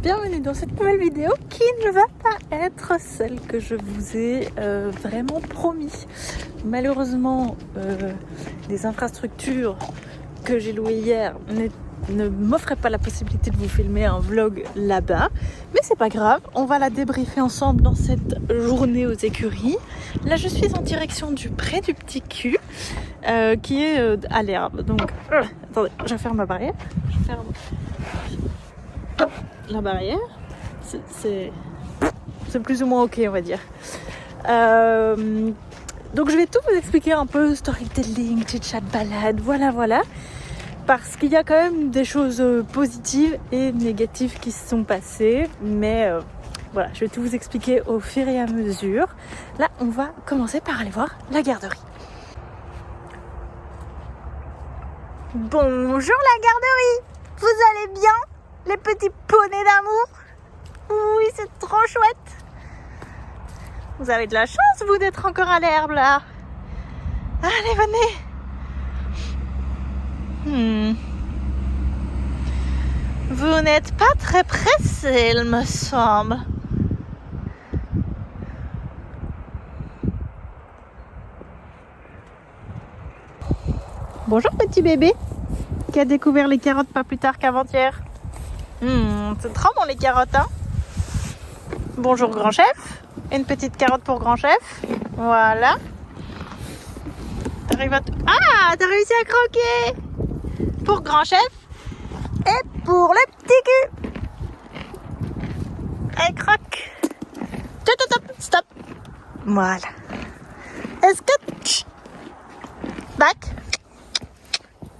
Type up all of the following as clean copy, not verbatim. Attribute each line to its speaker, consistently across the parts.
Speaker 1: bienvenue dans cette nouvelle vidéo qui ne va pas être celle que je vous ai vraiment promis. Malheureusement, les infrastructures que j'ai louées hier ne m'offraient pas la possibilité de vous filmer un vlog là-bas. Mais c'est pas grave, on va la débriefer ensemble dans cette journée aux écuries. Là, je suis en direction du pré du Petit Cul, qui est à l'herbe. Donc, attendez, je ferme ma barrière. Je ferme la barrière. C'est plus ou moins ok, on va dire. Donc, je vais tout vous expliquer un peu, storytelling, chit-chat, balade, voilà. Parce qu'il y a quand même des choses positives et négatives qui se sont passées. Mais voilà, je vais tout vous expliquer au fur et à mesure. Là, on va commencer par aller voir la garderie. Bonjour la garderie! Vous allez bien, les petits poneys d'amour? Oui, c'est trop chouette! Vous avez de la chance, vous, d'être encore à l'herbe, là. Allez, venez! Vous n'êtes pas très pressé, il me semble. Bonjour petit bébé qui a découvert les carottes pas plus tard qu'avant-hier. C'est trop bon les carottes, hein. Bonjour grand chef. Une petite carotte pour grand chef. Voilà. T'as réussi à croquer. Pour grand chef et pour le petit cul. Allez, croque. Stop. Voilà. Est-ce que... Back.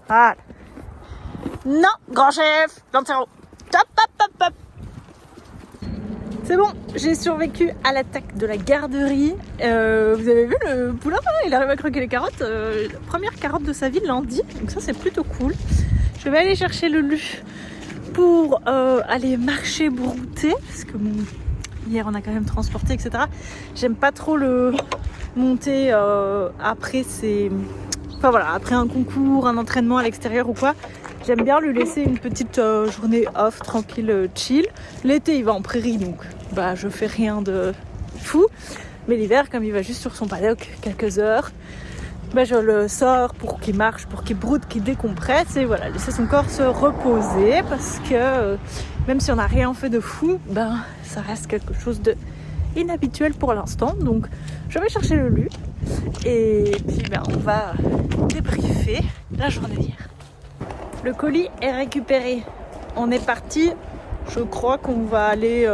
Speaker 1: Voilà. Non, grand chef. Dans le cerveau. Hop. C'est bon, j'ai survécu à l'attaque de la garderie. Vous avez vu le poulain, il arrive à croquer les carottes. La première carotte de sa vie lundi, donc ça c'est plutôt cool. Je vais aller chercher le lu pour aller marcher, brouter, parce que bon, hier on a quand même transporté, etc. J'aime pas trop le monter après après un concours, un entraînement à l'extérieur ou quoi. J'aime bien lui laisser une petite journée off, tranquille, chill. L'été, il va en prairie, donc je fais rien de fou. Mais l'hiver, comme il va juste sur son paddock quelques heures, je le sors pour qu'il marche, pour qu'il broute, qu'il décompresse. Et voilà, laisser son corps se reposer. Parce que même si on n'a rien fait de fou, ça reste quelque chose de inhabituel pour l'instant. Donc, je vais chercher le lu. Et puis, on va débriefer la journée d'hier. Le colis est récupéré. On est parti. Je crois qu'on va aller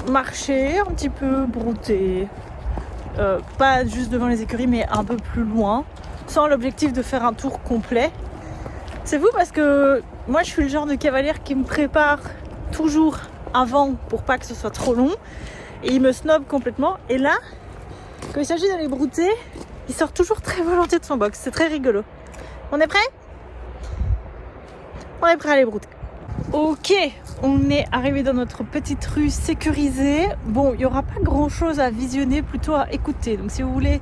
Speaker 1: marcher un petit peu, brouter. Pas juste devant les écuries, mais un peu plus loin. Sans l'objectif de faire un tour complet. C'est fou parce que moi, je suis le genre de cavalière qui me prépare toujours avant pour pas que ce soit trop long. Et il me snob complètement. Et là, quand il s'agit d'aller brouter, il sort toujours très volontiers de son box. C'est très rigolo. On est prêt ? On est prêt à aller brouter. Ok, on est arrivé dans notre petite rue sécurisée. Bon, il n'y aura pas grand chose à visionner, plutôt à écouter. Donc si vous voulez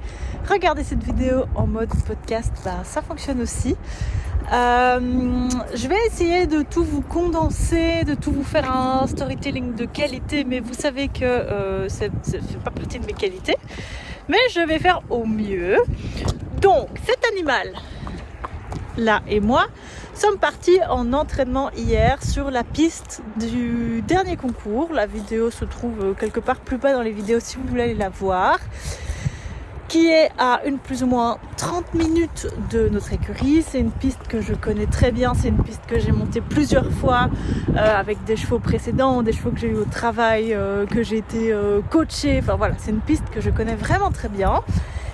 Speaker 1: regarder cette vidéo en mode podcast, ça fonctionne aussi. Je vais essayer de tout vous condenser, de tout vous faire un storytelling de qualité, mais vous savez que ça ne fait pas partie de mes qualités. Mais je vais faire au mieux. Donc, cet animal là et moi sommes partis en entraînement hier sur la piste du dernier concours. La vidéo se trouve quelque part plus bas dans les vidéos si vous voulez aller la voir, qui est à une plus ou moins 30 minutes de notre écurie. C'est une piste que je connais très bien, c'est une piste que j'ai montée plusieurs fois avec des chevaux précédents, des chevaux que j'ai eu au travail, que j'ai été coachée. Enfin voilà, c'est une piste que je connais vraiment très bien.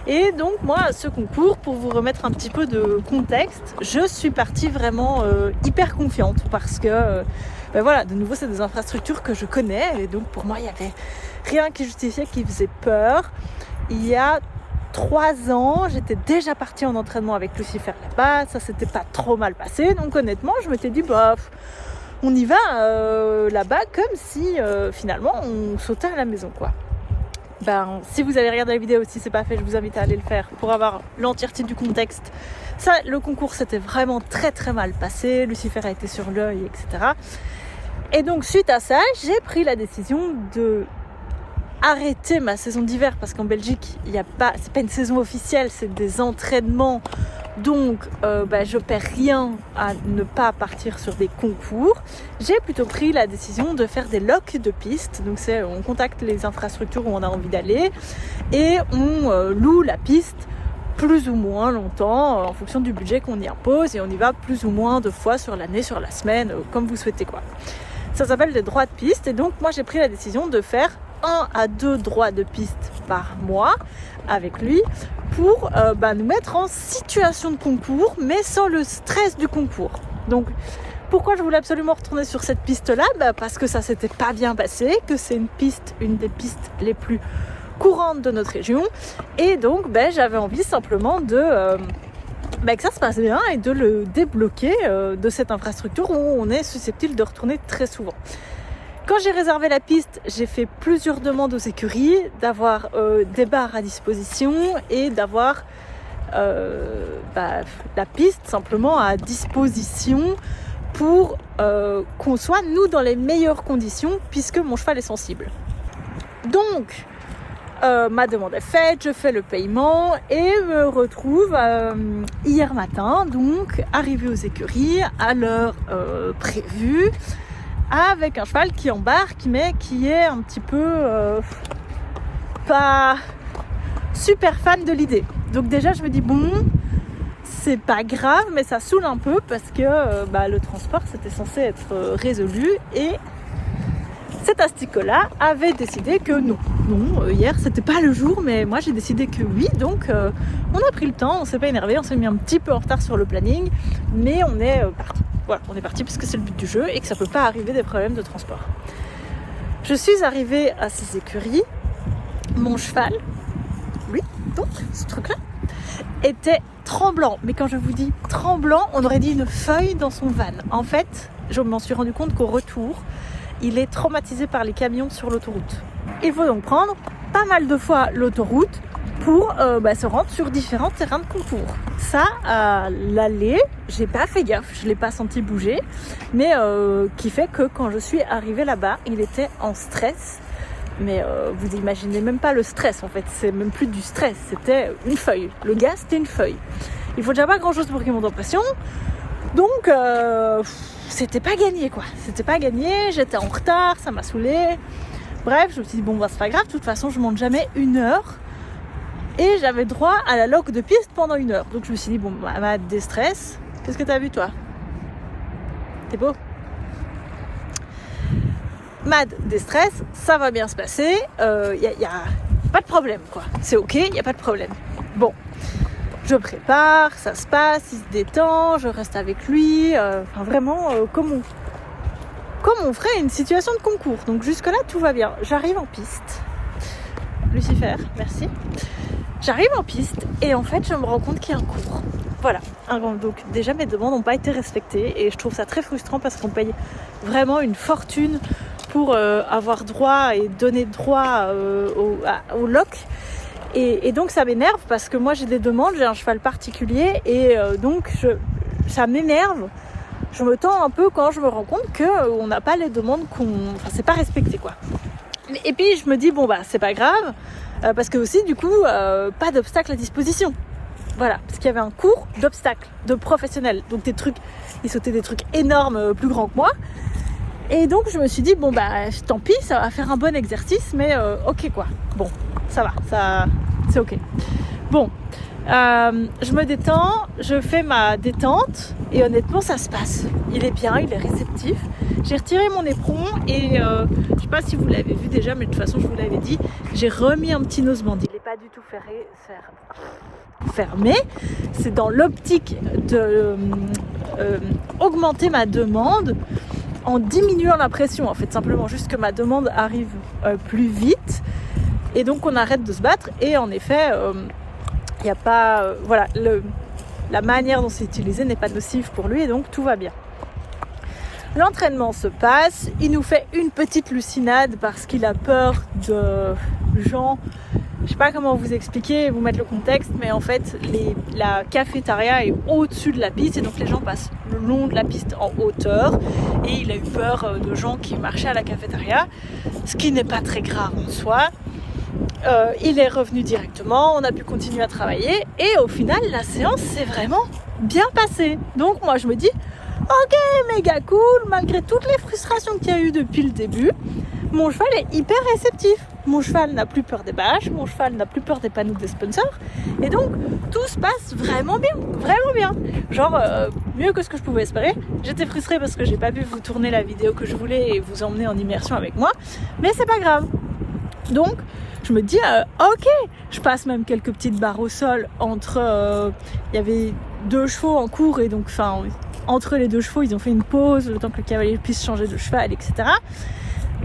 Speaker 1: Et donc moi, ce concours, pour vous remettre un petit peu de contexte, je suis partie vraiment hyper confiante parce que de nouveau c'est des infrastructures que je connais et donc pour moi il n'y avait rien qui justifiait, qui faisait peur. Il y a 3 ans, j'étais déjà partie en entraînement avec Lucifer là-bas, ça s'était pas trop mal passé, donc honnêtement je m'étais dit on y va là-bas comme si finalement on sautait à la maison quoi. Si vous avez regardé la vidéo, si c'est pas fait, je vous invite à aller le faire pour avoir l'entièreté du contexte. Ça, le concours s'était vraiment très très mal passé. Lucifer a été sur l'œil, etc. Et donc suite à ça, j'ai pris la décision de arrêter ma saison d'hiver parce qu'en Belgique, c'est pas une saison officielle, c'est des entraînements. Donc, je perds rien à ne pas partir sur des concours. J'ai plutôt pris la décision de faire des locs de piste. Donc, on contacte les infrastructures où on a envie d'aller et on loue la piste plus ou moins longtemps en fonction du budget qu'on y impose et on y va plus ou moins 2 fois sur l'année, sur la semaine, comme vous souhaitez quoi. Ça s'appelle des droits de piste et donc moi j'ai pris la décision de faire 1 à 2 droits de piste par mois avec lui pour nous mettre en situation de concours mais sans le stress du concours. Donc pourquoi je voulais absolument retourner sur cette piste-là ? Parce que ça s'était pas bien passé, que c'est une des pistes les plus courantes de notre région et donc j'avais envie simplement de que ça se passe bien et de le débloquer de cette infrastructure où on est susceptible de retourner très souvent. Quand j'ai réservé la piste, j'ai fait plusieurs demandes aux écuries d'avoir des barres à disposition et d'avoir la piste simplement à disposition pour qu'on soit nous dans les meilleures conditions puisque mon cheval est sensible. Donc ma demande est faite, je fais le paiement et me retrouve hier matin, donc arrivé aux écuries à l'heure prévue, avec un cheval qui embarque mais qui est un petit peu pas super fan de l'idée. Donc déjà je me dis c'est pas grave mais ça saoule un peu parce que le transport c'était censé être résolu et cet asticot-là avait décidé que non, hier c'était pas le jour mais moi j'ai décidé que oui, donc on a pris le temps, on s'est pas énervé, on s'est mis un petit peu en retard sur le planning mais on est parti. Voilà, on est parti parce que c'est le but du jeu et que ça peut pas arriver des problèmes de transport. Je suis arrivée à ces écuries, mon cheval, lui, donc ce truc-là, était tremblant. Mais quand je vous dis tremblant, on aurait dit une feuille dans son van. En fait, je m'en suis rendu compte qu'au retour, il est traumatisé par les camions sur l'autoroute. Il faut donc prendre pas mal de fois l'autoroute pour se rendre sur différents terrains de concours. Ça, à l'aller, j'ai pas fait gaffe, je l'ai pas senti bouger, mais qui fait que quand je suis arrivée là-bas, il était en stress. Mais vous imaginez même pas le stress en fait, c'est même plus du stress, c'était une feuille. Le gars, c'était une feuille. Il faut déjà pas grand-chose pour qu'il monte en pression, donc c'était pas gagné quoi. C'était pas gagné, j'étais en retard, ça m'a saoulée. Bref, je me suis dit c'est pas grave, de toute façon je monte jamais 1 heure. Et j'avais droit à la loc de piste pendant 1 heure. Donc je me suis dit, ma déstresse, qu'est-ce que t'as vu toi ? T'es beau ? Mad déstresse, ça va bien se passer, y a pas de problème quoi. C'est ok, y a pas de problème. Bon, je prépare, ça se passe, il se détend, je reste avec lui, vraiment comme on ferait une situation de concours. Donc jusque là tout va bien. J'arrive en piste. Lucifer, merci. J'arrive en piste et en fait je me rends compte qu'il y a un cours. Voilà, donc déjà mes demandes n'ont pas été respectées et je trouve ça très frustrant parce qu'on paye vraiment une fortune pour avoir droit et donner droit au loc. Et donc ça m'énerve parce que moi j'ai des demandes, j'ai un cheval particulier et donc ça m'énerve. Je me tends un peu quand je me rends compte qu'on n'a pas les demandes c'est pas respecté quoi. Et puis je me dis c'est pas grave. Parce que aussi du coup pas d'obstacles à disposition, voilà, parce qu'il y avait un cours d'obstacles de professionnels, donc ils sautaient des trucs énormes plus grands que moi et donc je me suis dit tant pis, ça va faire un bon exercice mais ok quoi, ça va, c'est ok. Je me détends, je fais ma détente et honnêtement ça se passe, il est bien, il est réceptif. J'ai retiré mon éperon et je sais pas si vous l'avez vu déjà mais de toute façon je vous l'avais dit, j'ai remis un petit noseband. Il n'est pas du tout fermé, c'est dans l'optique de augmenter ma demande en diminuant la pression en fait, simplement juste que ma demande arrive plus vite et donc on arrête de se battre et en effet il n'y a pas la manière dont c'est utilisé n'est pas nocive pour lui et donc tout va bien. L'entraînement se passe, il nous fait une petite lucinade parce qu'il a peur de gens je sais pas comment vous expliquer, vous mettre le contexte, mais en fait la cafétéria est au-dessus de la piste et donc les gens passent le long de la piste en hauteur et il a eu peur de gens qui marchaient à la cafétéria, ce qui n'est pas très grave en soi. Il est revenu directement, on a pu continuer à travailler et au final la séance s'est vraiment bien passée. Donc moi je me dis ok, méga cool, malgré toutes les frustrations qu'il y a eu depuis le début, mon cheval est hyper réceptif. Mon cheval n'a plus peur des bâches, mon cheval n'a plus peur des panneaux des sponsors. Et donc, tout se passe vraiment bien, vraiment bien. Genre, mieux que ce que je pouvais espérer. J'étais frustrée parce que j'ai pas pu vous tourner la vidéo que je voulais et vous emmener en immersion avec moi. Mais c'est pas grave. Donc, je me dis, ok, je passe même quelques petites barres au sol entre... Il y avait 2 chevaux en cours et donc, entre les 2 chevaux, ils ont fait une pause, le temps que le cavalier puisse changer de cheval, etc.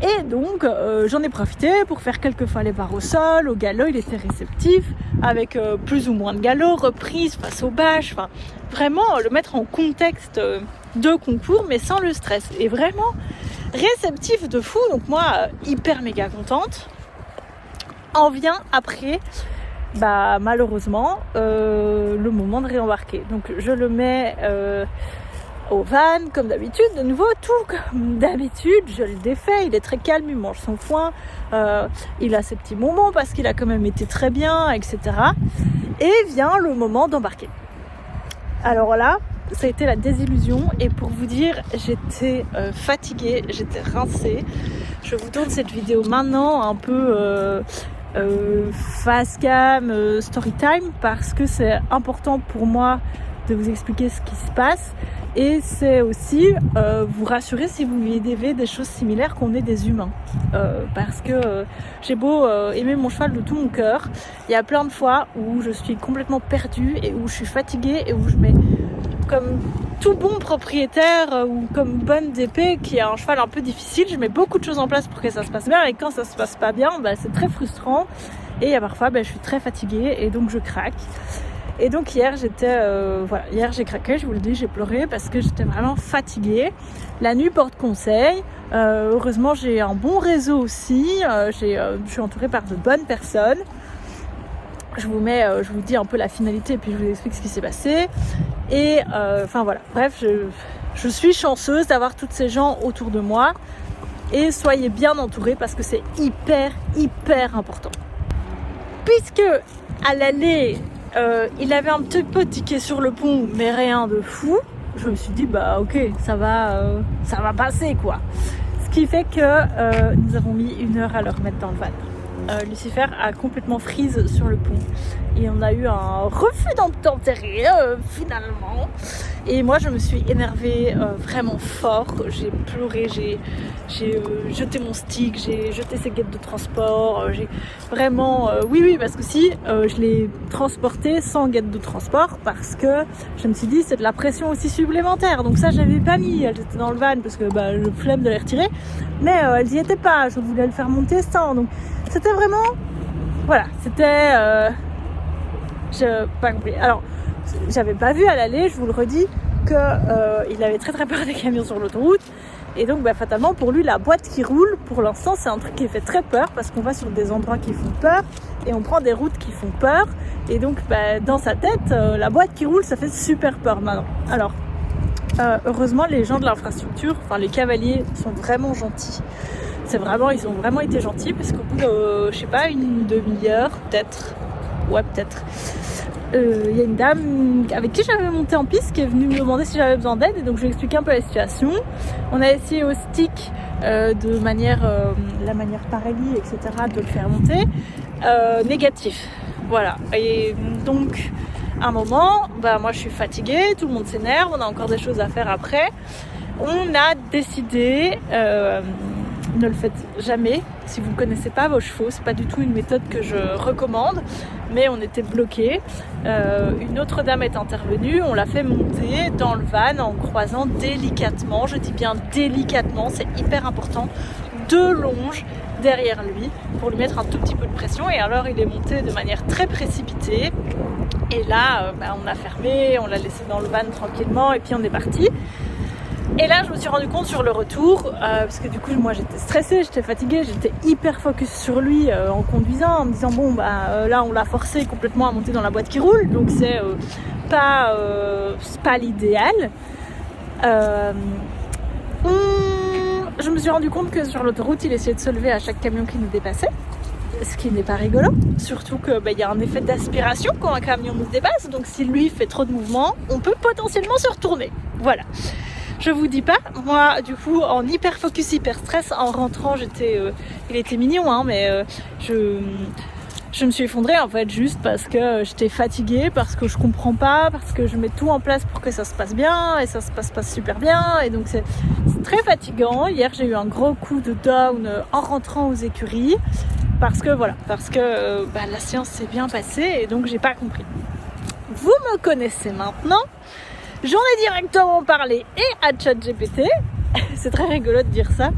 Speaker 1: Et donc j'en ai profité pour faire quelques fois les barres au sol, au galop il était réceptif, avec plus ou moins de galop, reprise face aux bâches, enfin vraiment le mettre en contexte de concours mais sans le stress. Et vraiment réceptif de fou, donc moi hyper méga contente. En vient après, malheureusement, le moment de réembarquer. Donc je le mets... au van, comme d'habitude, de nouveau, tout comme d'habitude, je le défais, il est très calme, il mange son foin, il a ses petits moments parce qu'il a quand même été très bien, etc. Et vient le moment d'embarquer. Alors là, ça a été la désillusion et pour vous dire, j'étais fatiguée, j'étais rincée. Je vous tourne cette vidéo maintenant un peu fast cam, story time parce que c'est important pour moi de vous expliquer ce qui se passe. Et c'est aussi vous rassurer si vous vivez des choses similaires qu'on est des humains. Parce que j'ai beau aimer mon cheval de tout mon cœur, il y a plein de fois où je suis complètement perdue et où je suis fatiguée et où je mets comme tout bon propriétaire ou comme bonne DP qui a un cheval un peu difficile, je mets beaucoup de choses en place pour que ça se passe bien et quand ça se passe pas bien, c'est très frustrant et il y a parfois je suis très fatiguée et donc je craque. Et donc hier hier j'ai craqué, je vous le dis, j'ai pleuré parce que j'étais vraiment fatiguée. La nuit porte conseil. Heureusement j'ai un bon réseau aussi. Je suis entourée par de bonnes personnes. Je vous dis un peu la finalité et puis je vous explique ce qui s'est passé. Et voilà. Bref, je suis chanceuse d'avoir tous ces gens autour de moi. Et soyez bien entourés parce que c'est hyper, hyper important. Puisque à l'aller... il avait un petit peu tiqué sur le pont, mais rien de fou. Je me suis dit, ok, ça va passer quoi. Ce qui fait que nous avons mis 1 heure à le remettre dans le van. Lucifer a complètement freeze sur le pont. Et on a eu un refus d'obtempérer finalement. Et moi je me suis énervée vraiment fort. J'ai pleuré, j'ai jeté mon stick, j'ai jeté ses guettes de transport. J'ai vraiment... oui, parce que si je l'ai transporté sans guette de transport parce que je me suis dit c'est de la pression aussi supplémentaire. Donc ça j'avais pas mis, elles étaient dans le van parce que le flemme de les retirer. Mais elles y étaient pas, je voulais le faire monter sans. Donc c'était vraiment... Voilà, c'était... j'ai pas compris. Alors, j'avais pas vu à l'aller, je vous le redis, qu'il avait très très peur des camions sur l'autoroute. Et donc, fatalement, pour lui, la boîte qui roule, pour l'instant, c'est un truc qui fait très peur parce qu'on va sur des endroits qui font peur et on prend des routes qui font peur. Et donc, dans sa tête, la boîte qui roule, ça fait super peur maintenant. Alors, heureusement, les gens de l'infrastructure, les cavaliers, sont vraiment gentils. Ils ont vraiment été gentils parce qu'au bout de, je sais pas, une demi-heure, peut-être, il y a une dame avec qui j'avais monté en piste qui est venue me demander si j'avais besoin d'aide et donc je lui ai expliqué un peu la situation. On a essayé au stick de manière, la manière Parelli, etc., de le faire monter. Négatif, voilà. Et donc, à un moment, moi je suis fatiguée, tout le monde s'énerve, on a encore des choses à faire après. On a décidé... ne le faites jamais si vous ne connaissez pas vos chevaux, c'est pas du tout une méthode que je recommande, mais on était bloqués. Une autre dame est intervenue, on l'a fait monter dans le van en croisant délicatement, je dis bien délicatement, c'est hyper important, 2 longes derrière lui pour lui mettre un tout petit peu de pression et alors il est monté de manière très précipitée et là on a fermé, on l'a laissé dans le van tranquillement et puis on est parti. Et là, je me suis rendu compte sur le retour, parce que du coup, moi, j'étais stressée, j'étais fatiguée, j'étais hyper focus sur lui en conduisant, en me disant bon, là, on l'a forcé complètement à monter dans la boîte qui roule, donc c'est pas l'idéal. Je me suis rendu compte que sur l'autoroute, il essayait de se lever à chaque camion qui nous dépassait, ce qui n'est pas rigolo, surtout que y a un effet d'aspiration quand un camion nous dépasse, donc si lui fait trop de mouvements, on peut potentiellement se retourner. Voilà. Je vous dis pas, moi du coup en hyper focus, hyper stress, en rentrant il était mignon hein, mais je me suis effondrée en fait juste parce que j'étais fatiguée, parce que je comprends pas, parce que je mets tout en place pour que ça se passe bien et ça se passe pas super bien et donc c'est très fatigant. Hier j'ai eu un gros coup de down en rentrant aux écuries parce que la séance s'est bien passée et donc j'ai pas compris. Vous me connaissez maintenant. J'en ai directement parlé et à ChatGPT, c'est très rigolo de dire ça,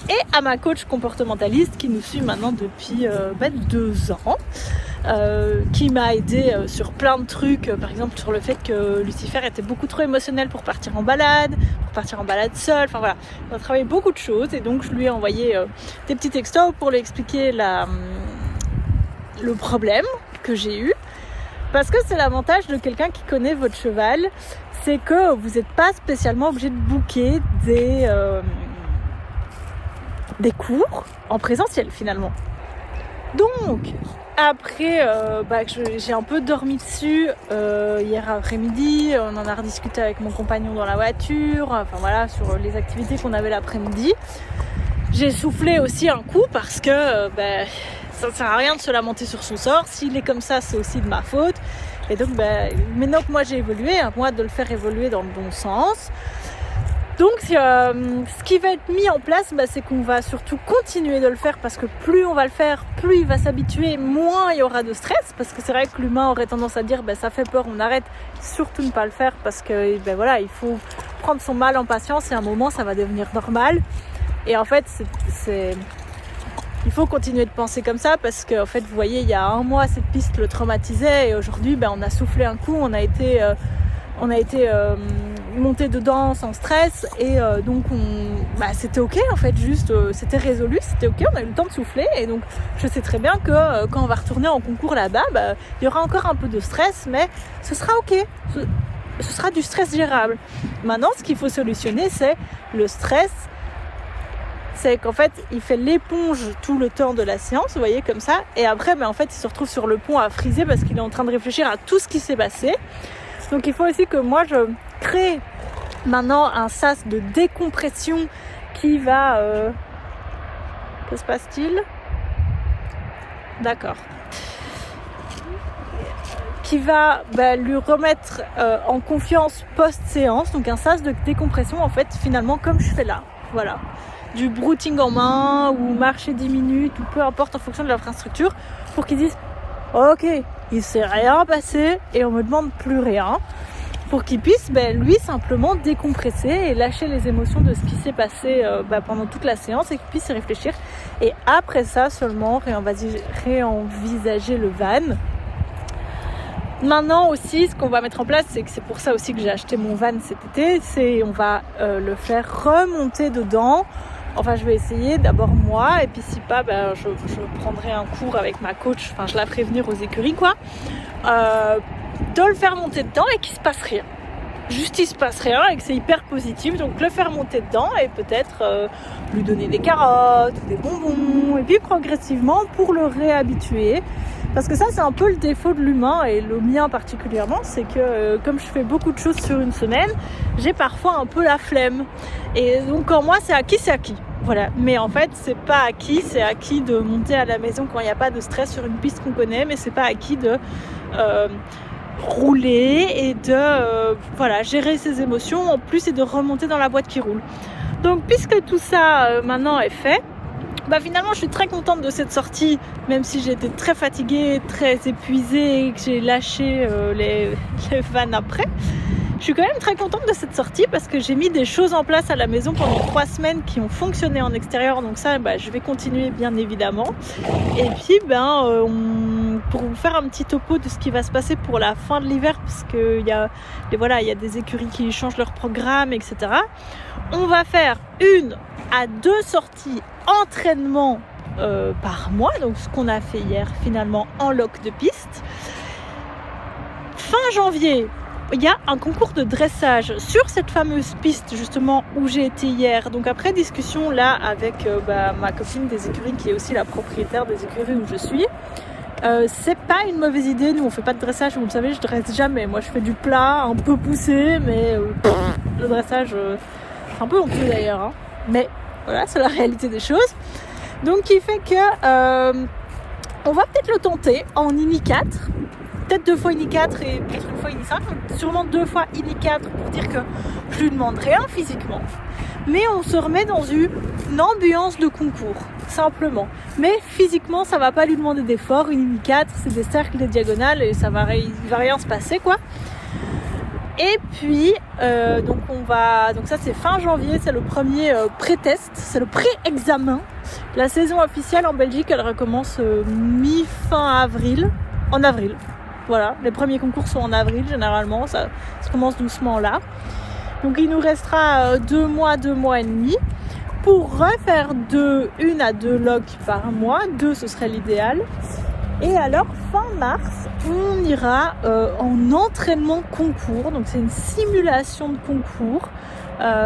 Speaker 1: et à ma coach comportementaliste qui nous suit maintenant depuis 2 ans, qui m'a aidé sur plein de trucs, par exemple sur le fait que Lucifer était beaucoup trop émotionnel pour partir en balade seul, enfin voilà, on a travaillé beaucoup de choses et donc je lui ai envoyé des petits textos pour lui expliquer le problème que j'ai eu. Parce que c'est l'avantage de quelqu'un qui connaît votre cheval, c'est que vous n'êtes pas spécialement obligé de booker des cours en présentiel finalement. Donc, après, j'ai un peu dormi dessus hier après-midi, on en a rediscuté avec mon compagnon dans la voiture, enfin voilà, sur les activités qu'on avait l'après-midi. J'ai soufflé aussi un coup parce que ça ne sert à rien de se lamenter sur son sort. S'il est comme ça, c'est aussi de ma faute. Et donc, maintenant que moi j'ai évolué, à moi de le faire évoluer dans le bon sens. Donc, ce qui va être mis en place, c'est qu'on va surtout continuer de le faire parce que plus on va le faire, plus il va s'habituer, moins il y aura de stress. Parce que c'est vrai que l'humain aurait tendance à dire ça fait peur, on arrête. Surtout ne pas le faire parce que il faut prendre son mal en patience et à un moment ça va devenir normal. Et en fait, il faut continuer de penser comme ça parce que, en fait, vous voyez, il y a 1 mois, cette piste le traumatisait et aujourd'hui, on a soufflé un coup, on a été monté dedans sans stress et donc c'était ok en fait, juste c'était résolu, c'était ok, on a eu le temps de souffler et donc je sais très bien que quand on va retourner en concours là-bas, il y aura encore un peu de stress, mais ce sera ok. Ce sera du stress gérable. Maintenant, ce qu'il faut solutionner, c'est le stress. C'est qu'en fait, il fait l'éponge tout le temps de la séance, vous voyez, comme ça. Et après, en fait, il se retrouve sur le pont à friser parce qu'il est en train de réfléchir à tout ce qui s'est passé. Donc, il faut aussi que moi, je crée maintenant un sas de décompression qui va... Que se passe-t-il ? D'accord. Qui va lui remettre en confiance post-séance. Donc, un sas de décompression, en fait, finalement, comme je fais là. Voilà. Du brouting en main ou marcher 10 minutes ou peu importe en fonction de l'infrastructure pour qu'ils disent ok, il s'est rien passé et on me demande plus rien, pour qu'il puisse lui simplement décompresser et lâcher les émotions de ce qui s'est passé pendant toute la séance et qu'il puisse y réfléchir et après ça seulement réenvisager le van. Maintenant aussi, ce qu'on va mettre en place, c'est que c'est pour ça aussi que j'ai acheté mon van cet été, c'est on va le faire remonter dedans. Enfin, je vais essayer d'abord moi, et puis si pas, je prendrai un cours avec ma coach, enfin je la ferai venir aux écuries de le faire monter dedans et qu'il se passe rien. Juste il se passe rien et que c'est hyper positif, donc le faire monter dedans et peut-être lui donner des carottes, des bonbons, et puis progressivement pour le réhabituer. Parce que ça, c'est un peu le défaut de l'humain et le mien particulièrement, c'est que comme je fais beaucoup de choses sur une semaine, j'ai parfois un peu la flemme. Et donc en moi, c'est acquis. Voilà. Mais en fait, c'est pas acquis, c'est acquis de monter à la maison quand il n'y a pas de stress sur une piste qu'on connaît, mais c'est pas acquis de rouler et de gérer ses émotions en plus et de remonter dans la boîte qui roule. Donc puisque tout ça maintenant est fait, finalement je suis très contente de cette sortie, même si j'étais très fatiguée, très épuisée et que j'ai lâché les vannes après. Je suis quand même très contente de cette sortie parce que j'ai mis des choses en place à la maison pendant 3 semaines qui ont fonctionné en extérieur, donc ça je vais continuer bien évidemment. Et puis pour vous faire un petit topo de ce qui va se passer pour la fin de l'hiver, parce qu'il y a des écuries qui changent leur programme, etc. on va faire 1 à 2 sorties entraînement par mois, donc ce qu'on a fait hier finalement en loc de piste. Fin janvier, il y a un concours de dressage sur cette fameuse piste justement où j'ai été hier. Donc après discussion là avec ma copine des écuries qui est aussi la propriétaire des écuries où je suis. C'est pas une mauvaise idée, nous on fait pas de dressage, vous le savez, je dresse jamais. Moi je fais du plat, un peu poussé, mais le dressage, c'est un peu honteux d'ailleurs, hein. Mais voilà, c'est la réalité des choses. Donc qui fait que on va peut-être le tenter en INI 4, peut-être 2 fois INI 4 et peut-être 1 fois INI 5, sûrement 2 fois INI 4 pour dire que je lui demande rien physiquement. Mais on se remet dans une ambiance de concours, simplement. Mais physiquement, ça va pas lui demander d'effort. Une INI 4, c'est des cercles, des diagonales et il va rien se passer, quoi. Et puis, donc ça c'est fin janvier, c'est le premier pré-test, c'est le pré-examen. La saison officielle en Belgique, elle recommence mi-fin avril, en avril. Voilà, les premiers concours sont en avril généralement, ça commence doucement là. Donc il nous restera 2 mois et demi pour refaire 1 à 2 locs par mois. 2 ce serait l'idéal. Et alors fin mars, on ira en entraînement concours. Donc c'est une simulation de concours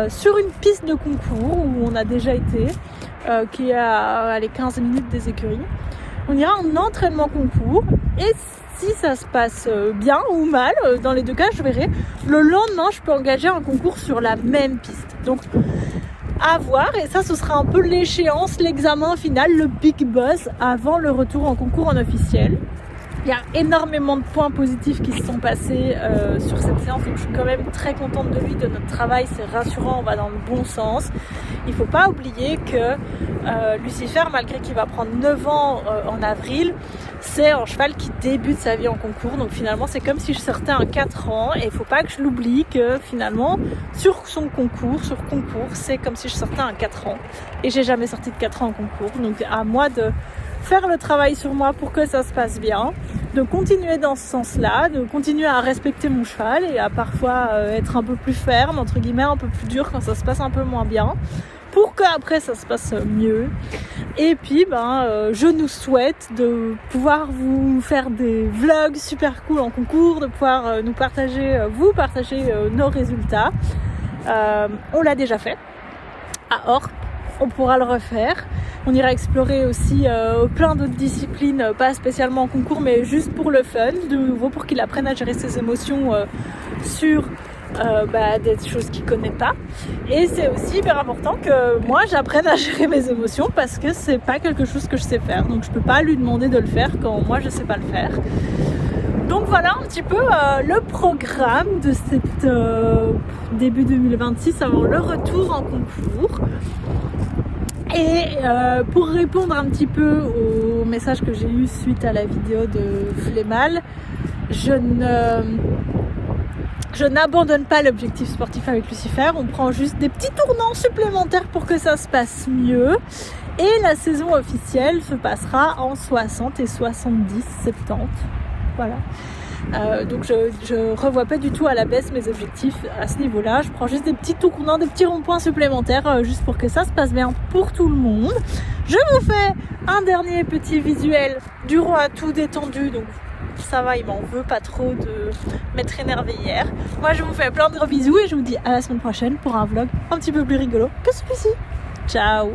Speaker 1: sur une piste de concours où on a déjà été, qui est à les 15 minutes des écuries. On ira en entraînement concours et si ça se passe bien ou mal, dans les 2 cas, je verrai. Le lendemain, je peux engager un concours sur la même piste. Donc, à voir. Et ça, ce sera un peu l'échéance, l'examen final, le big boss avant le retour en concours en officiel. Il y a énormément de points positifs qui se sont passés sur cette séance. Donc, je suis quand même très contente de lui, de notre travail. C'est rassurant, on va dans le bon sens. Il ne faut pas oublier que Lucifer, malgré qu'il va prendre 9 ans en avril, c'est un cheval qui débute sa vie en concours. Donc finalement, c'est comme si je sortais un 4 ans. Et il ne faut pas que je l'oublie que finalement, sur concours, c'est comme si je sortais un 4 ans. Et j'ai jamais sorti de 4 ans en concours. Donc à moi de faire le travail sur moi pour que ça se passe bien, de continuer dans ce sens-là, de continuer à respecter mon cheval et à parfois être un peu plus ferme, entre guillemets, un peu plus dur quand ça se passe un peu moins bien, pour qu'après ça se passe mieux. Et puis je nous souhaite de pouvoir vous faire des vlogs super cool en concours, de pouvoir vous partager nos résultats. On l'a déjà fait à Orp, on pourra le refaire. On ira explorer aussi plein d'autres disciplines, pas spécialement en concours, mais juste pour le fun, de nouveau pour qu'il apprenne à gérer ses émotions sur des choses qu'il ne connaît pas. Et c'est aussi hyper important que moi j'apprenne à gérer mes émotions parce que c'est pas quelque chose que je sais faire. Donc je peux pas lui demander de le faire quand moi je sais pas le faire. Donc voilà un petit peu le programme de cette début 2026 avant le retour en concours. Et pour répondre un petit peu au message que j'ai eu suite à la vidéo de Flémal, je n'abandonne pas l'objectif sportif avec Lucifer, on prend juste des petits tournants supplémentaires pour que ça se passe mieux. Et la saison officielle se passera en 60 et 70, 70. Voilà. Donc je revois pas du tout à la baisse mes objectifs à ce niveau-là. Je prends juste des petits tournants, des petits ronds-points supplémentaires juste pour que ça se passe bien pour tout le monde. Je vous fais un dernier petit visuel du roi tout détendu. Donc ça va, il m'en veut pas trop de m'être énervé hier. Moi je vous fais plein de gros bisous et je vous dis à la semaine prochaine pour un vlog un petit peu plus rigolo que celui-ci. Ciao!